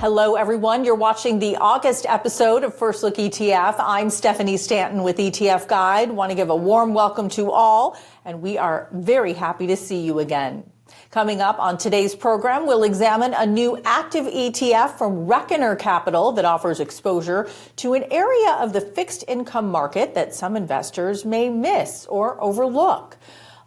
Hello, everyone. You're watching the August episode of First Look ETF. I'm Stephanie Stanton with ETF Guide. Want to give a warm welcome to all, and we are very happy to see you again. Coming up on today's program, we'll examine a new active ETF from Reckoner Capital that offers exposure to an area of the fixed income market that some investors may miss or overlook.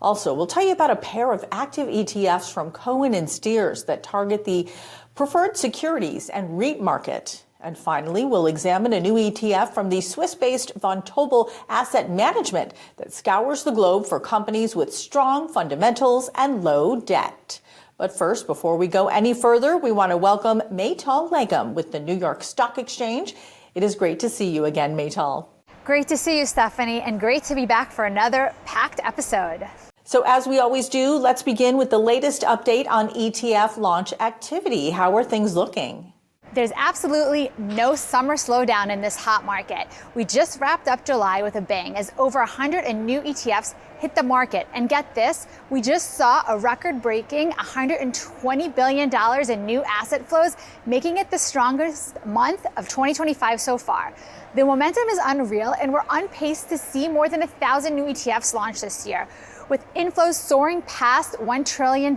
Also, we'll tell you about a pair of active ETFs from Cohen and Steers that target the preferred securities and REIT market. And finally, we'll examine a new ETF from the Swiss-based Vontobel Asset Management that scours the globe for companies with strong fundamentals and low debt. But first, before we go any further, we want to welcome Maital Legum with the New York Stock Exchange. It is great to see you again, Maital. Great to see you, Stephanie, and great to be back for another packed episode. So as we always do, let's begin with the latest update on ETF launch activity. How are things looking? There's absolutely no summer slowdown in this hot market. We just wrapped up July with a bang as over 100 new ETFs hit the market. And get this, we just saw a record-breaking $120 billion in new asset flows, making it the strongest month of 2025 so far. The momentum is unreal, and we're on pace to see more than 1,000 new ETFs launched this year, with inflows soaring past $1 trillion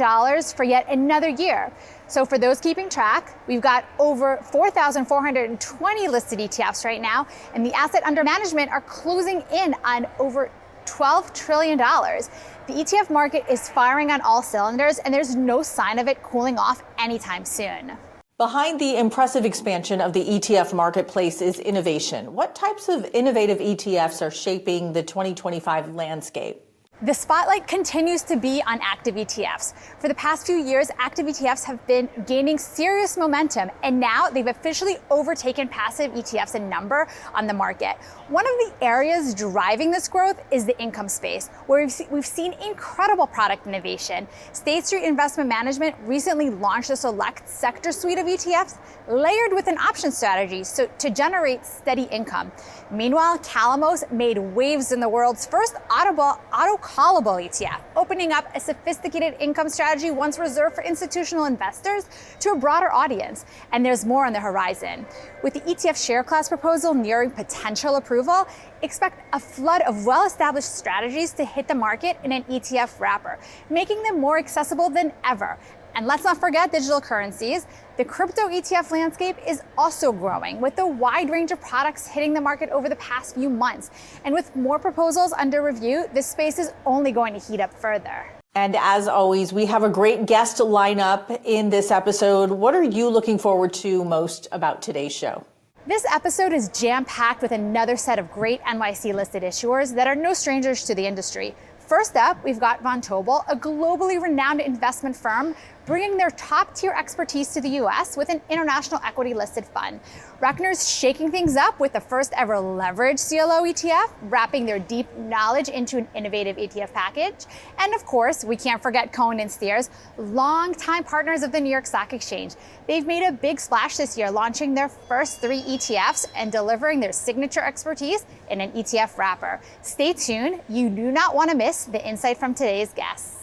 for yet another year. So for those keeping track, we've got over 4,420 listed ETFs right now, and the asset under management are closing in on over $12 trillion. The ETF market is firing on all cylinders, and there's no sign of it cooling off anytime soon. Behind the impressive expansion of the ETF marketplace is innovation. What types of innovative ETFs are shaping the 2025 landscape? The spotlight continues to be on active ETFs. For the past few years, active ETFs have been gaining serious momentum, and now they've officially overtaken passive ETFs in number on the market. One of the areas driving this growth is the income space, where we've seen incredible product innovation. State Street Investment Management recently launched a select sector suite of ETFs layered with an option strategy to generate steady income. Meanwhile, Calamos made waves in the world's first auto-callable ETF, opening up a sophisticated income strategy once reserved for institutional investors to a broader audience. And there's more on the horizon. With the ETF share class proposal nearing potential approval, expect a flood of well-established strategies to hit the market in an ETF wrapper, making them more accessible than ever. And let's not forget digital currencies. The crypto ETF landscape is also growing, with a wide range of products hitting the market over the past few months. And with more proposals under review, this space is only going to heat up further. And as always, we have a great guest lineup in this episode. What are you looking forward to most about today's show? This episode is jam-packed with another set of great NYSE listed issuers that are no strangers to the industry. First up, we've got Vontobel, a globally renowned investment firm bringing their top-tier expertise to the U.S. with an international equity-listed fund. Reckoner's shaking things up with the first-ever leveraged CLO ETF, wrapping their deep knowledge into an innovative ETF package. And of course, we can't forget Cohen and Steers, longtime partners of the New York Stock Exchange. They've made a big splash this year, launching their first 3 ETFs and delivering their signature expertise in an ETF wrapper. Stay tuned. You do not want to miss the insight from today's guests.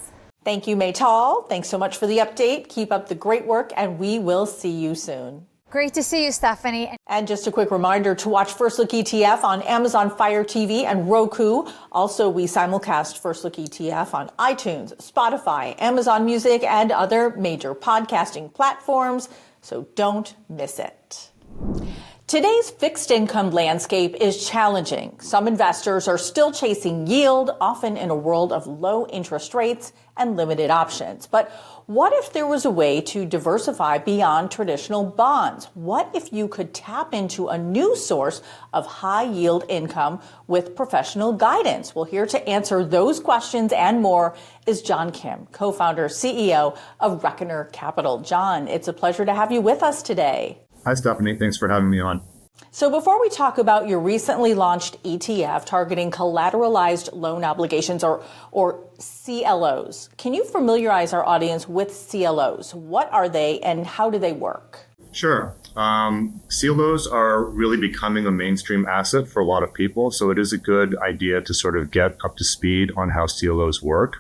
Thank you, Maital. Thanks so much for the update. Keep up the great work, and we will see you soon. Great to see you, Stephanie. And just a quick reminder to watch First Look ETF on Amazon Fire TV and Roku. Also, we simulcast First Look ETF on iTunes, Spotify, Amazon Music, and other major podcasting platforms, so don't miss it. Today's fixed income landscape is challenging. Some investors are still chasing yield, often in a world of low interest rates and limited options. But what if there was a way to diversify beyond traditional bonds? What if you could tap into a new source of high yield income with professional guidance? Well, here to answer those questions and more is John Kim, co-founder, CEO of Reckoner Capital. John, it's a pleasure to have you with us today. Hi, Stephanie. Thanks for having me on. So before we talk about your recently launched ETF targeting collateralized loan obligations or CLOs, can you familiarize our audience with CLOs? What are they and how do they work? Sure. CLOs are really becoming a mainstream asset for a lot of people, so it is a good idea to sort of get up to speed on how CLOs work.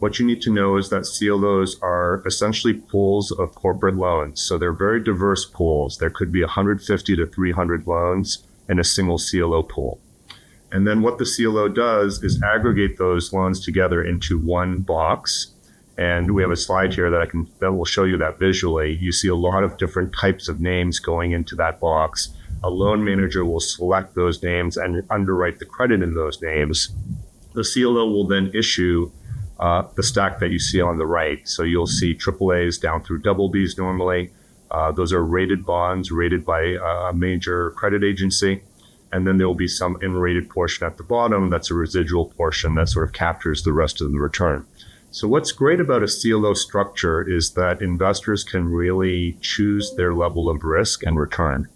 what you need to know is that CLOs are essentially pools of corporate loans. So they're very diverse pools. There could be 150 to 300 loans in a single CLO pool. And then what the CLO does is aggregate those loans together into one box. And we have a slide here that will show you that visually. You see a lot of different types of names going into that box. A loan manager will select those names and underwrite the credit in those names. The CLO will then issue the stack that you see on the right. So you'll see AAAs down through BBs normally. Those are rated bonds rated by a major credit agency. And then there will be some unrated portion at the bottom that's a residual portion that sort of captures the rest of the return. So what's great about a CLO structure is that investors can really choose their level of risk and return.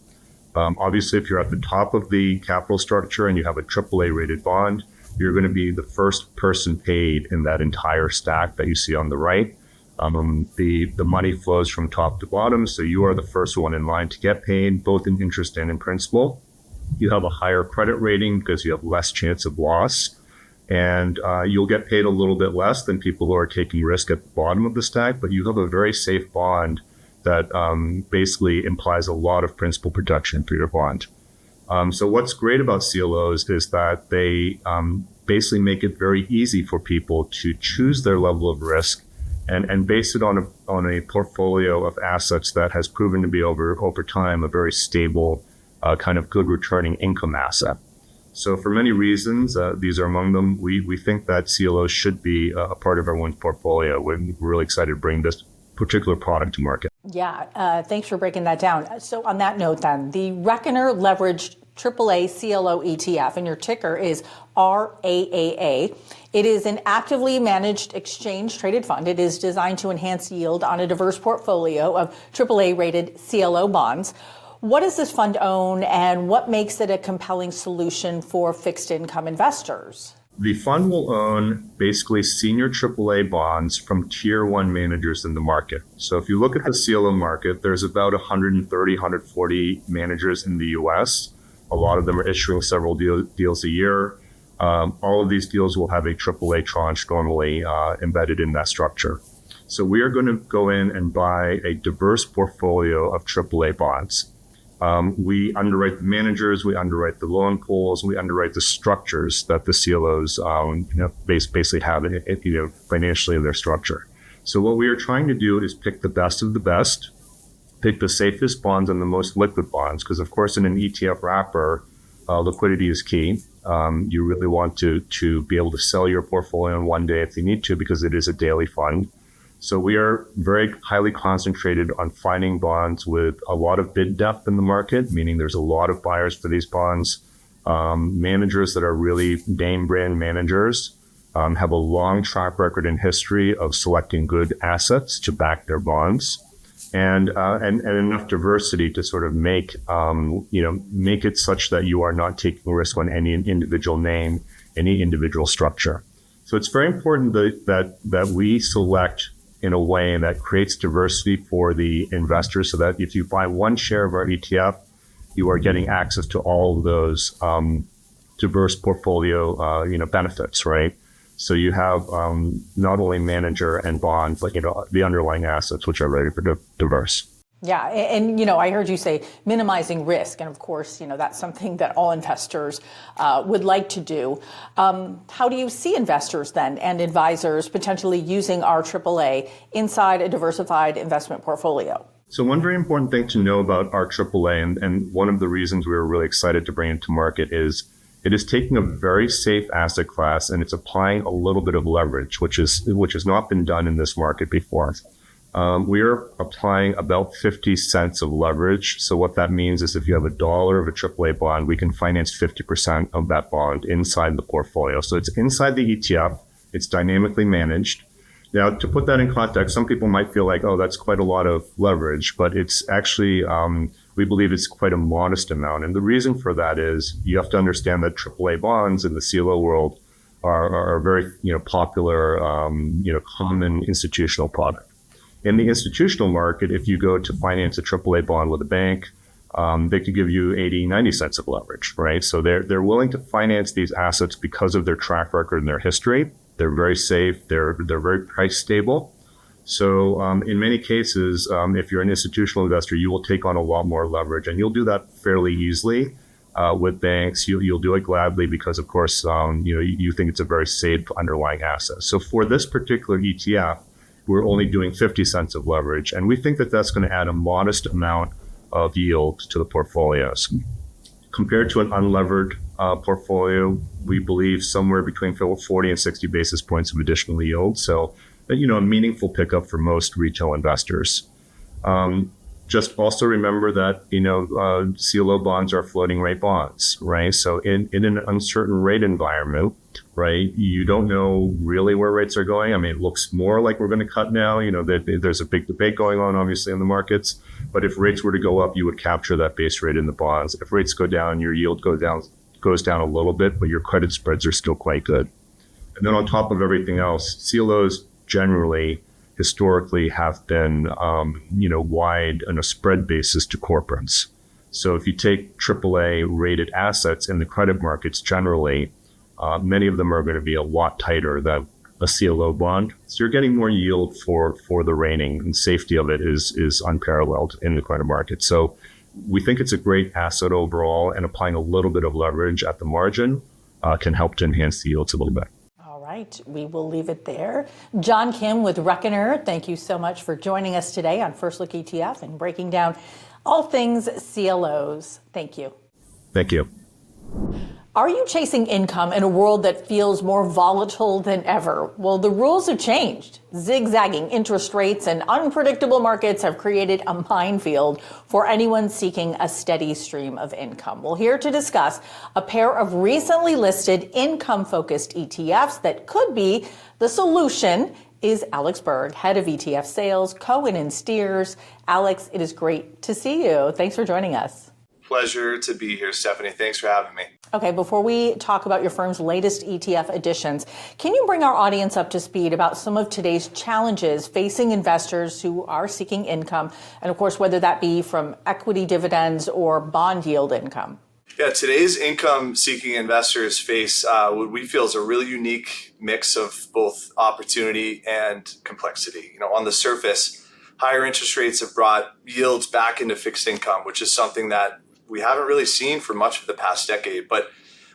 Obviously, if you're at the top of the capital structure and you have a AAA rated bond, you're going to be the first person paid in that entire stack that you see on the right. The money flows from top to bottom, so you are the first one in line to get paid, both in interest and in principal. You have a higher credit rating because you have less chance of loss. And you'll get paid a little bit less than people who are taking risk at the bottom of the stack, but you have a very safe bond that basically implies a lot of principal protection for your bond. So what's great about CLOs is that they basically make it very easy for people to choose their level of risk and base it on a portfolio of assets that has proven to be over time a very stable kind of good returning income asset. So for many reasons, these are among them, we think that CLOs should be a part of everyone's portfolio. We're really excited to bring this particular product to market. Yeah, thanks for breaking that down. So on that note then, the Reckoner Leveraged AAA CLO ETF, and your ticker is RAAA. It is an actively managed exchange-traded fund. It is designed to enhance yield on a diverse portfolio of AAA-rated CLO bonds. What does this fund own, and what makes it a compelling solution for fixed income investors? The fund will own basically senior AAA bonds from tier one managers in the market. So if you look at the CLO market, there's about 130, 140 managers in the US. A lot of them are issuing several deals a year. All of these deals will have a AAA tranche normally embedded in that structure. So we are going to go in and buy a diverse portfolio of AAA bonds. We underwrite the managers, we underwrite the loan pools, we underwrite the structures that the CLOs basically have financially in their structure. So what we are trying to do is pick the best of the best, pick the safest bonds and the most liquid bonds, because of course in an ETF wrapper, liquidity is key. You really want to be able to sell your portfolio in one day if you need to, because it is a daily fund. So we are very highly concentrated on finding bonds with a lot of bid depth in the market, meaning there's a lot of buyers for these bonds. Managers that are really name brand managers have a long track record and history of selecting good assets to back their bonds, and enough diversity to sort of make it such that you are not taking risk on any individual name, any individual structure. So it's very important that we select in a way that creates diversity for the investors, so that if you buy one share of our ETF, you are getting access to all of those diverse portfolio benefits, right? So you have not only manager and bond, but the underlying assets, which are very diverse. Yeah, and I heard you say minimizing risk, and of course, that's something that all investors would like to do. How do you see investors then and advisors potentially using our AAA inside a diversified investment portfolio? So one very important thing to know about our AAA, and one of the reasons we were really excited to bring it to market, is it is taking a very safe asset class and it's applying a little bit of leverage, which has not been done in this market before. We are applying about 50 cents of leverage. So what that means is if you have $1 of a AAA bond, we can finance 50% of that bond inside the portfolio. So it's inside the ETF. It's dynamically managed. Now, to put that in context, some people might feel like, oh, that's quite a lot of leverage, but it's actually, we believe it's quite a modest amount. And the reason for that is you have to understand that AAA bonds in the CLO world are a very, popular, common institutional product. In the institutional market, if you go to finance a AAA bond with a bank, they could give you 80, 90 cents of leverage, right? So they're willing to finance these assets because of their track record and their history. They're very safe. They're very price stable. So in many cases, if you're an institutional investor, you will take on a lot more leverage, and you'll do that fairly easily with banks. You'll do it gladly because, of course, you think it's a very safe underlying asset. So for this particular ETF, we're only doing 50 cents of leverage, and we think that that's going to add a modest amount of yield to the portfolios. Compared to an unlevered portfolio, we believe somewhere between 40 and 60 basis points of additional yield. So, a meaningful pickup for most retail investors. Just also remember that, CLO bonds are floating rate bonds, right? So in an uncertain rate environment, right, you don't know really where rates are going. I mean, it looks more like we're going to cut now. There's a big debate going on, obviously, in the markets. But if rates were to go up, you would capture that base rate in the bonds. If rates go down, your yield goes down a little bit, but your credit spreads are still quite good. And then on top of everything else, CLOs generally historically have been, wide on a spread basis to corporates. So if you take AAA rated assets in the credit markets generally, many of them are going to be a lot tighter than a CLO bond. So you're getting more yield for the rating, and safety of it is unparalleled in the credit market. So we think it's a great asset overall, and applying a little bit of leverage at the margin can help to enhance the yields a little bit. All right, we will leave it there. John Kim with Reckoner, thank you so much for joining us today on First Look ETF and breaking down all things CLOs. Thank you. Thank you. Are you chasing income in a world that feels more volatile than ever? Well, the rules have changed. Zigzagging interest rates and unpredictable markets have created a minefield for anyone seeking a steady stream of income. Well, here to discuss a pair of recently listed income-focused ETFs that could be the solution is Alex Berg, head of ETF sales, Cohen and Steers. Alex, it is great to see you. Thanks for joining us. Pleasure to be here, Stephanie. Thanks for having me. Okay, before we talk about your firm's latest ETF additions, can you bring our audience up to speed about some of today's challenges facing investors who are seeking income, and of course, whether that be from equity dividends or bond yield income? Yeah, today's income-seeking investors face what we feel is a really unique mix of both opportunity and complexity. On the surface, higher interest rates have brought yields back into fixed income, which is something that we haven't really seen for much of the past decade. But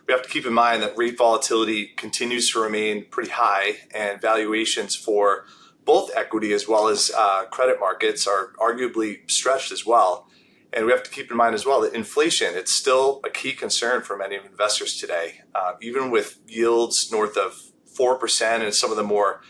we have to keep in mind that rate volatility continues to remain pretty high, and valuations for both equity as well as credit markets are arguably stretched as well. And we have to keep in mind as well that inflation, it's still a key concern for many investors today. Even with yields north of 4% in some of the more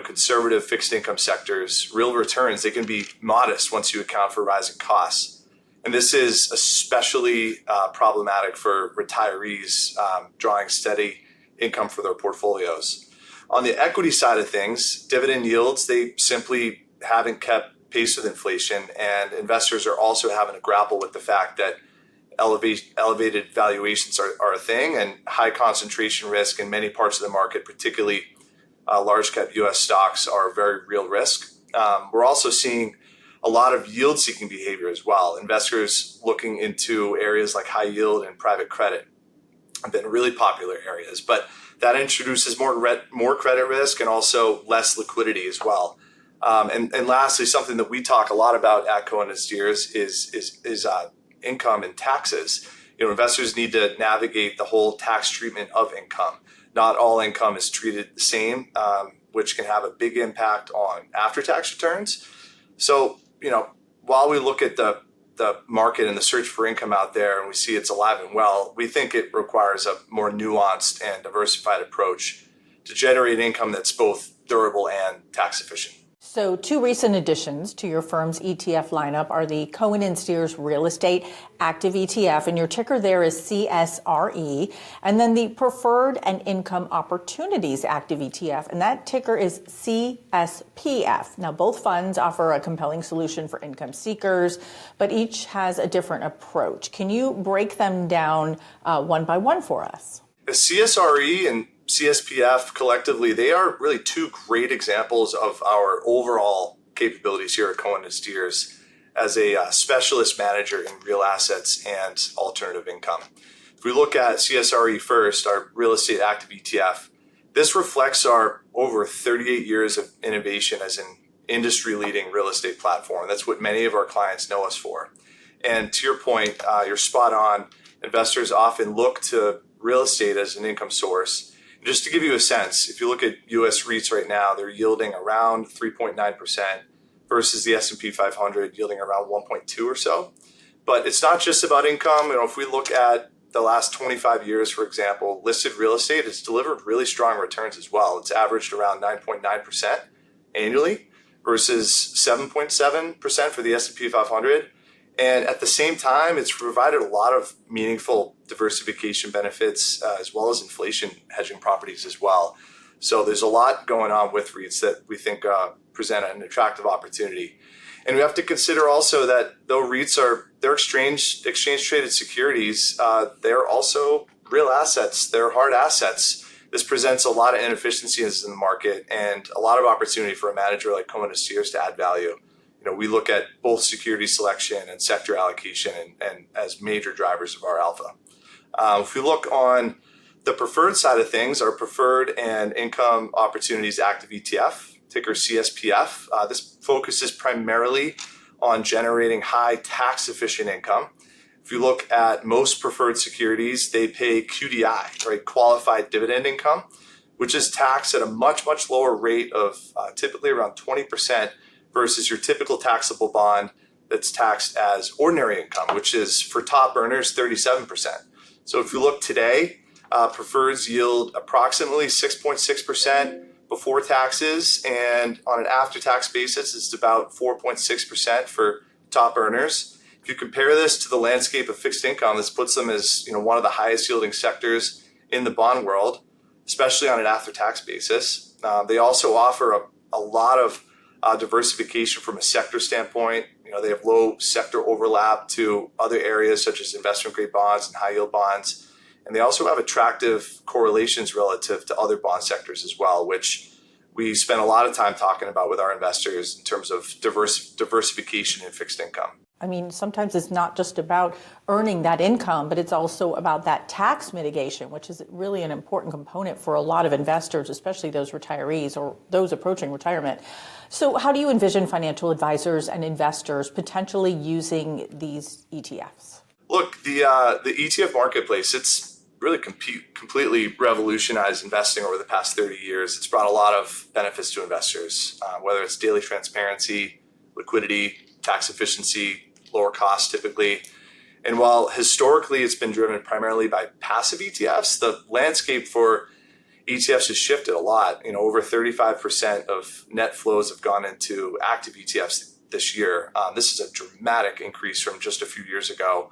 conservative fixed income sectors, real returns, they can be modest once you account for rising costs. And this is especially problematic for retirees drawing steady income for their portfolios. On the equity side of things, dividend yields, they simply haven't kept pace with inflation, and investors are also having to grapple with the fact that elevated valuations are a thing, and high concentration risk in many parts of the market, particularly large cap US stocks, are a very real risk. We're also seeing a lot of yield-seeking behavior as well. Investors looking into areas like high yield and private credit have been really popular areas, but that introduces more credit risk and also less liquidity as well. And lastly, something that we talk a lot about at Cohen and Steers is income and taxes. Investors need to navigate the whole tax treatment of income. Not all income is treated the same, which can have a big impact on after-tax returns. So, while we look at the market and the search for income out there and we see it's alive and well, we think it requires a more nuanced and diversified approach to generate income that's both durable and tax efficient. So two recent additions to your firm's ETF lineup are the Cohen and Steers Real Estate Active ETF, and your ticker there is CSRE, and then the Preferred and Income Opportunities Active ETF, and that ticker is CSPF. Now, both funds offer a compelling solution for income seekers, but each has a different approach. Can you break them down one by one for us? The CSRE and CSPF collectively, they are really two great examples of our overall capabilities here at Cohen and Steers as a specialist manager in real assets and alternative income. If we look at CSRE first, our real estate active ETF, This reflects our over 38 years of innovation as an industry-leading real estate platform. That's what many of our clients know us for. And to your point, you're spot on. Investors often look to real estate as an income source. Just to give you a sense, if you look at U.S. REITs right now, they're yielding around 3.9% versus the S&P 500 yielding around 1.2 or so. But it's not just about income. If we look at the last 25 years, for example, listed real estate has delivered really strong returns as well. It's averaged around 9.9% annually versus 7.7% for the S&P 500. And at the same time, it's provided a lot of meaningful diversification benefits as well as inflation hedging properties as well. So there's a lot going on with REITs that we think present an attractive opportunity. And we have to consider also that though REITs they're exchange traded securities, they're also real assets. They're hard assets. This presents a lot of inefficiencies in the market and a lot of opportunity for a manager like Cohen & Steers to add value. We look at both security selection and sector allocation and as major drivers of our alpha. If we look on the preferred side of things, our preferred and income opportunities active ETF, ticker CSPF. This focuses primarily on generating high tax efficient income. If you look at most preferred securities, they pay QDI, right, qualified dividend income, which is taxed at a much, much lower rate of typically around 20% versus your typical taxable bond that's taxed as ordinary income, which is for top earners 37%. So if you look today, preferreds yield approximately 6.6% before taxes, and on an after-tax basis, it's about 4.6% for top earners. If you compare this to the landscape of fixed income, this puts them as one of the highest yielding sectors in the bond world, especially on an after-tax basis. They also offer a lot of diversification from a sector standpoint. They have low sector overlap to other areas such as investment-grade bonds and high-yield bonds. And they also have attractive correlations relative to other bond sectors as well, which we spend a lot of time talking about with our investors in terms of diversification in fixed income. I mean, sometimes it's not just about earning that income, but it's also about that tax mitigation, which is really an important component for a lot of investors, especially those retirees or those approaching retirement. So how do you envision financial advisors and investors potentially using these ETFs? Look, the ETF marketplace, it's really completely revolutionized investing over the past 30 years. It's brought a lot of benefits to investors, whether it's daily transparency, liquidity, tax efficiency, lower costs typically. And while historically it's been driven primarily by passive ETFs, the landscape for ETFs has shifted a lot. Over 35% of net flows have gone into active ETFs this year. This is a dramatic increase from just a few years ago.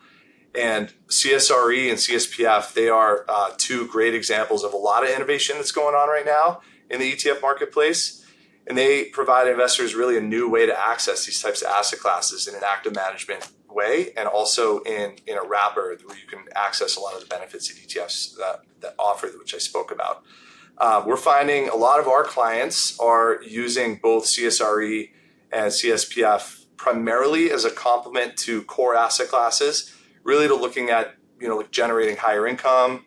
And CSRE and CSPF, they are two great examples of a lot of innovation that's going on right now in the ETF marketplace. And they provide investors really a new way to access these types of asset classes in an active management way, and also in a wrapper where you can access a lot of the benefits that ETFs that offer, which I spoke about. We're finding a lot of our clients are using both CSRE and CSPF primarily as a complement to core asset classes, really to looking at generating higher income,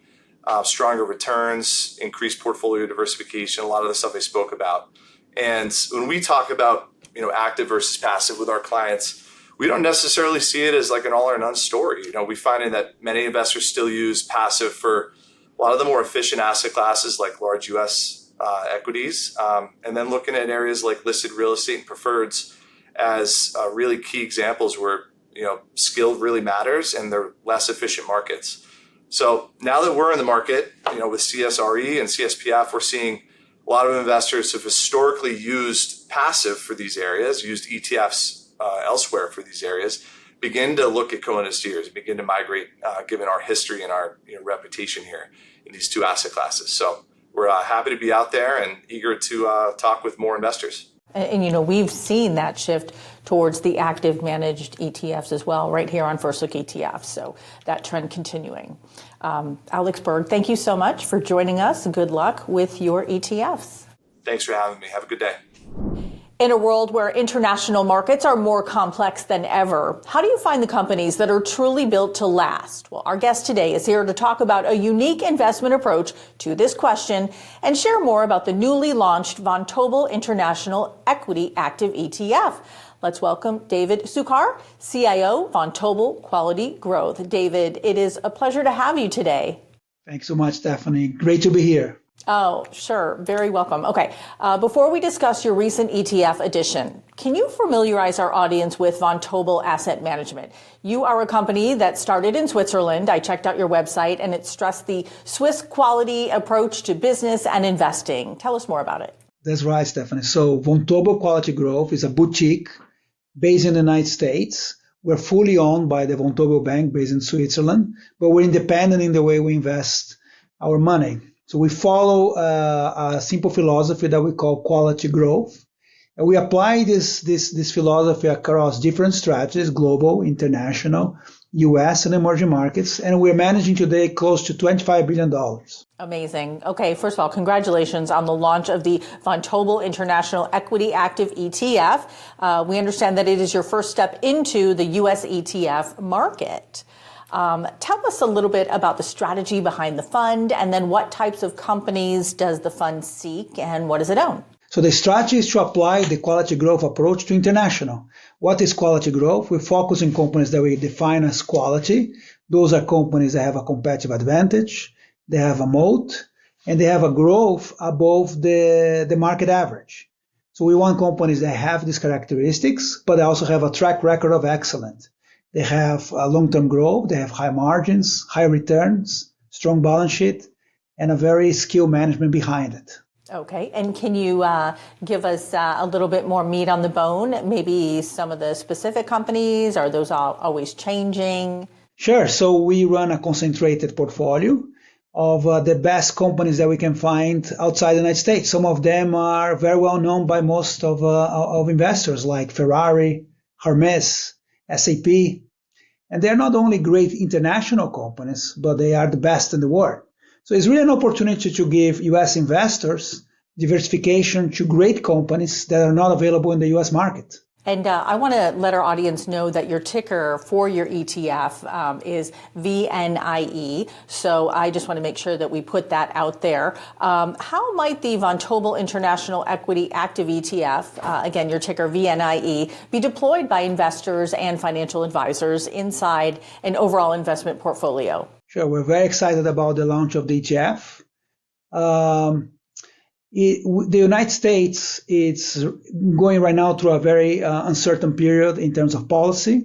stronger returns, increased portfolio diversification, a lot of the stuff I spoke about. And when we talk about active versus passive with our clients, we don't necessarily see it as like an all or none story. We find that many investors still use passive for a lot of the more efficient asset classes like large U.S. equities, and then looking at areas like listed real estate and preferreds as really key examples where skill really matters and they're less efficient markets. So now that we're in the market, with CSRE and CSPF, we're seeing a lot of investors have historically used passive for these areas, used ETFs elsewhere for these areas, begin to look at Cohen & Steers, begin to migrate, given our history and our reputation here in these two asset classes. So we're happy to be out there and eager to talk with more investors. And we've seen that shift towards the active managed ETFs as well, right here on First Look ETF. So that trend continuing. Alex Berg, thank you so much for joining us. Good luck with your ETFs. Thanks for having me. Have a good day. In a world where international markets are more complex than ever, how do you find the companies that are truly built to last? Well, our guest today is here to talk about a unique investment approach to this question and share more about the newly launched Vontobel International Equity Active ETF. Let's welcome David Sukar, CIO, Vontobel Quality Growth. David, it is a pleasure to have you today. Thanks so much, Stephanie. Great to be here. Oh, sure. Very welcome. Okay. Before we discuss your recent ETF addition, can you familiarize our audience with Vontobel Asset Management? You are a company that started in Switzerland. I checked out your website and it stressed the Swiss quality approach to business and investing. Tell us more about it. That's right, Stephanie. So Vontobel Quality Growth is a boutique based in the United States. We're fully owned by the Vontobel Bank based in Switzerland, but we're independent in the way we invest our money. So we follow a simple philosophy that we call quality growth. And we apply this philosophy across different strategies, global, international, US, and emerging markets. And we're managing today close to $25 billion. Amazing. Okay, first of all, congratulations on the launch of the Vontobel International Equity Active ETF. We understand that it is your first step into the US ETF market. Tell us a little bit about the strategy behind the fund, and then what types of companies does the fund seek and what does it own? So the strategy is to apply the quality growth approach to international. What is quality growth? We focus on companies that we define as quality. Those are companies that have a competitive advantage, they have a moat, and they have a growth above the market average. So we want companies that have these characteristics, but they also have a track record of excellence. They have long-term growth, they have high margins, high returns, strong balance sheet, and a very skilled management behind it. Okay, and can you give us a little bit more meat on the bone? Maybe some of the specific companies, are those always changing? Sure, so we run a concentrated portfolio of the best companies that we can find outside the United States. Some of them are very well known by most of investors like Ferrari, Hermes, SAP, and they're not only great international companies, but they are the best in the world. So it's really an opportunity to give US investors diversification to great companies that are not available in the US market. And I want to let our audience know that your ticker for your ETF is VNIE. So I just want to make sure that we put that out there. How might the Vontobel International Equity Active ETF, again, your ticker VNIE, be deployed by investors and financial advisors inside an overall investment portfolio? Sure, we're very excited about the launch of the ETF. The United States is going right now through a very uncertain period in terms of policy,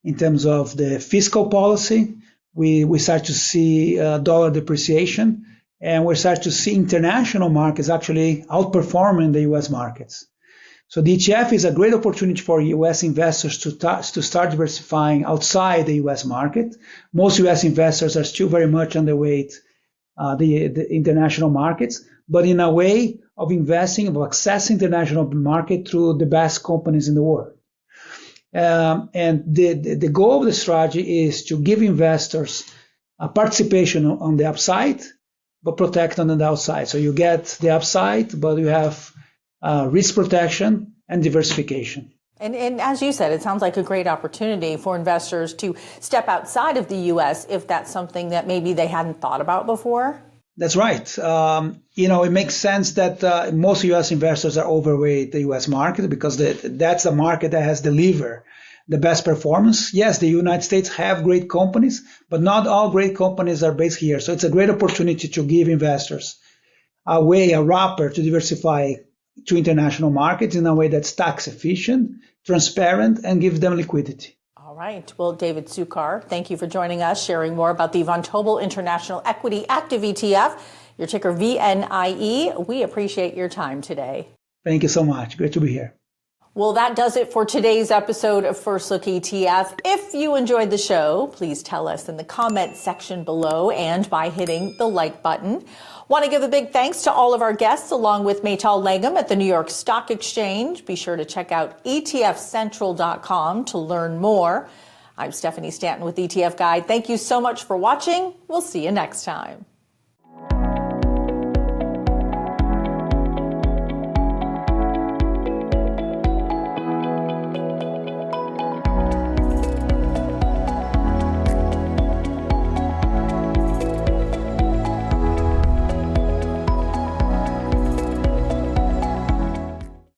in terms of the fiscal policy. We start to see dollar depreciation, and we start to see international markets actually outperforming the US markets. So the ETF is a great opportunity for US investors to start diversifying outside the US market. Most US investors are still very much underweight the international markets, but in a way of investing, of accessing the international market through the best companies in the world. And the goal of the strategy is to give investors a participation on the upside, but protect on the downside. So you get the upside, but you have risk protection and diversification. And as you said, it sounds like a great opportunity for investors to step outside of the U.S. if that's something that maybe they hadn't thought about before. That's right. It makes sense that most U.S. investors are overweight the U.S. market because that's a market that has delivered the best performance. Yes, the United States have great companies, but not all great companies are based here. So it's a great opportunity to give investors a wrapper to diversify to international markets in a way that's tax efficient, transparent, and give them liquidity. All right. Well, David Sukar, thank you for joining us, sharing more about the Vontobel International Equity Active ETF, your ticker VNIE. We appreciate your time today. Thank you so much. Great to be here. Well, that does it for today's episode of First Look ETF. If you enjoyed the show, please tell us in the comment section below and by hitting the like button. Want to give a big thanks to all of our guests, along with Maital Legum at the New York Stock Exchange. Be sure to check out etfcentral.com to learn more. I'm Stephanie Stanton with ETF Guide. Thank you so much for watching. We'll see you next time.